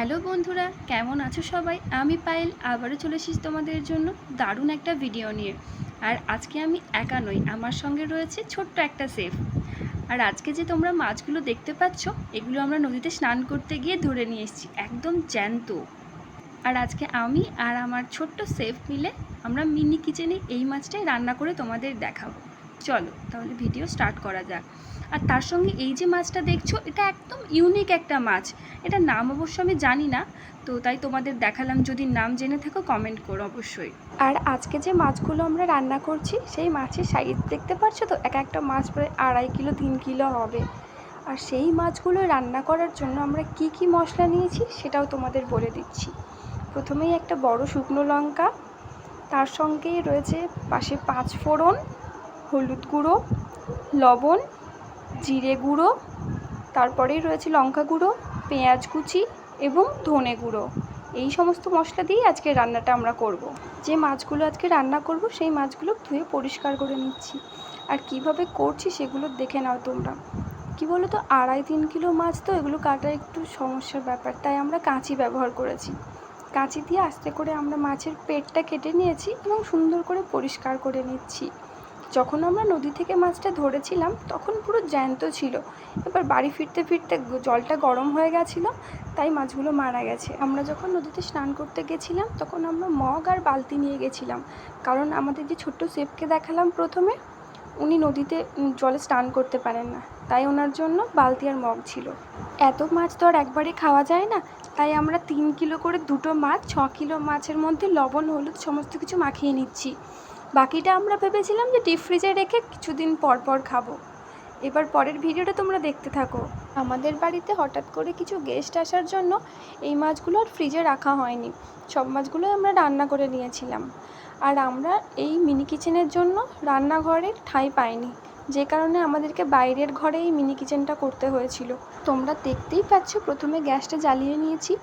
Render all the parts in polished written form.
Hello বন্ধুরা, কেমন আছো সবাই? আমি পায়েল আবারও চলে এসেছি তোমাদের জন্য দারুণ একটা ভিডিও নিয়ে। আর আজকে আমি একা নই, আমার সঙ্গে রয়েছে ছোট্ট একটা সেফ। আর আজকে যে তোমরা মাছগুলো দেখতে পাচ্ছ, এগুলো আমরা নদীতে স্নান করতে গিয়ে ধরে নিয়ে এসেছি, একদম জ্যান্ত। আর আজকে আমি আর আমার ছোট্ট সেফ মিলে আমরা মিনি কিচেনে এই মাছটাই রান্না করে তোমাদের দেখাবো। চলো তাহলে ভিডিও স্টার্ট করা যাক। আর তার সঙ্গে এই যে মাছটা দেখছো, এটা একদম ইউনিক একটা মাছ। এটার নাম অবশ্য আমি জানি না, তো তাই তোমাদের দেখালাম। যদি নাম জেনে থাকো কমেন্ট করো অবশ্যই। আর আজকে যে মাছগুলো আমরা রান্না করছি, সেই মাছের সাইজ দেখতে পাচ্ছ তো, এক একটা মাছ প্রায় 2.5 কিলো 3 কিলো হবে। আর সেই মাছগুলো রান্না করার জন্য আমরা কি কি মশলা নিয়েছি সেটাও তোমাদের বলে দিচ্ছি। প্রথমেই একটা বড় শুকনো লঙ্কা, তার সঙ্গেই রয়েছে পাশে 5 ফোড়ন, হলুদ গুঁড়ো, লবণ, জিরে গুঁড়ো, তারপরেই রয়েছে লঙ্কা গুঁড়ো, পেঁয়াজ কুচি এবং ধনে গুঁড়ো। এই সমস্ত মশলা দিয়েই আজকে রান্নাটা আমরা করব। যে মাছগুলো আজকে রান্না করব সেই মাছগুলো ধুয়ে পরিষ্কার করে নিচ্ছি। আর কিভাবে করছি সেগুলো দেখে নাও তোমরা। কি বলো তো, 2.5-3 কিলো মাছ তো, এগুলো কাটা একটু সমস্যার ব্যাপার, তাই আমরা কাঁচি ব্যবহার করেছি। কাঁচি দিয়ে আস্তে করে আমরা মাছের পেটটা কেটে নিয়েছি এবং সুন্দর করে পরিষ্কার করে নিচ্ছি। যখন আমরা নদী থেকে মাছটা ধরেছিলাম তখন পুরো জ্যান্ত ছিল। এবার বাড়ি ফিরতে ফিরতে জলটা গরম হয়ে গেছিলো, তাই মাছগুলো মারা গেছে। আমরা যখন নদীতে স্নান করতে গেছিলাম তখন আমরা মগ আর বালতি নিয়ে গেছিলাম, কারণ আমাদের যে ছোট্ট সেফকে দেখালাম প্রথমে, উনি নদীতে জলে স্নান করতে পারেন না, তাই ওনার জন্য বালতি আর মগ ছিল। এত মাছ তো আর একবারে খাওয়া যায় না, তাই আমরা 3 কিলো করে 2টো মাছ, 6 কিলো মাছের মধ্যে লবণ হলুদ সমস্ত কিছু মাখিয়ে নিচ্ছি। বাকিটা আমরা ভেবেছিলাম যে ডিপ ফ্রিজে রেখে কিছুদিন পর পর খাবো। এবার পরের ভিডিওটা তোমরা দেখতে থাকো। আমাদের বাড়িতে হঠাৎ করে কিছু গেস্ট আসার জন্য এই মাছগুলো আর ফ্রিজে রাখা হয়নি, সব মাছগুলো আমরা রান্না করে নিয়েছিলাম। আর আমরা এই মিনি কিচেনের জন্য রান্নাঘরের ঠাঁই পাইনি, যে কারণে আমাদেরকে বাইরের ঘরে এই মিনি কিচেনটা করতে হয়েছিল। তোমরা দেখতেই পাচ্ছ, প্রথমে গ্যাসটা জ্বালিয়ে নিয়েছি,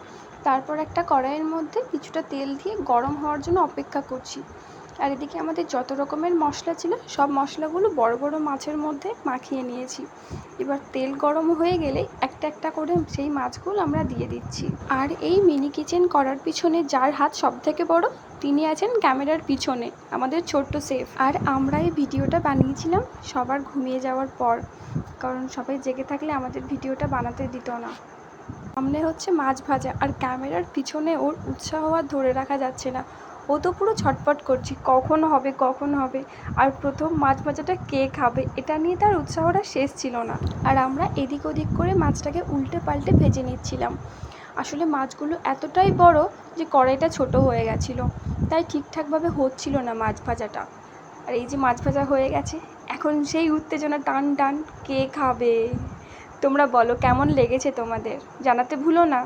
তারপর একটা কড়াইয়ের মধ্যে কিছুটা তেল দিয়ে গরম হওয়ার জন্য অপেক্ষা করছি। আর এদিকে আমাদের যত রকমের মশলা ছিল সব মশলাগুলো বড় বড় মাছের মধ্যে মাখিয়ে নিয়েছি। এবার তেল গরম হয়ে গেলে একটা একটা করে সেই মাছগুলো আমরা দিয়ে দিচ্ছি। আর এই মিনি কিচেন করার পিছনে যার হাত সব থেকে বড়, তিনি আছেন ক্যামেরার পিছনে, আমাদের ছোট্ট সেফ। আর আমরা এই ভিডিওটা বানিয়েছিলাম সবার ঘুমিয়ে যাওয়ার পর, কারণ সবাই জেগে থাকলে আমাদের ভিডিওটা বানাতে দিত না। সামনে হচ্ছে মাছ ভাজা, আর ক্যামেরার পিছনে ওর উৎসাহ আর ধরে রাখা যাচ্ছে না। ও তো পুরো ছটফট করছি, কখন হবে কখন হবে, আর প্রথম মাছ ভাজাটা কে খাবে, এটা নিয়ে তার উৎসাহটা শেষ ছিল না। আর আমরা এদিক ওদিক করে মাছটাকে উল্টে পাল্টে ভেজে নিচ্ছিলাম। আসলে মাছগুলো এতটাই বড় যে কড়াইটা ছোট হয়ে গেছিলো, তাই ঠিকঠাকভাবে হচ্ছিল না মাছ ভাজাটা। আর এই যে মাছ ভাজা হয়ে গেছে, এখন সেই উত্তেজনা টান টান, কে খাবে। তোমরা বলো কেমন লেগেছে তোমাদের, জানাতে ভুলো না।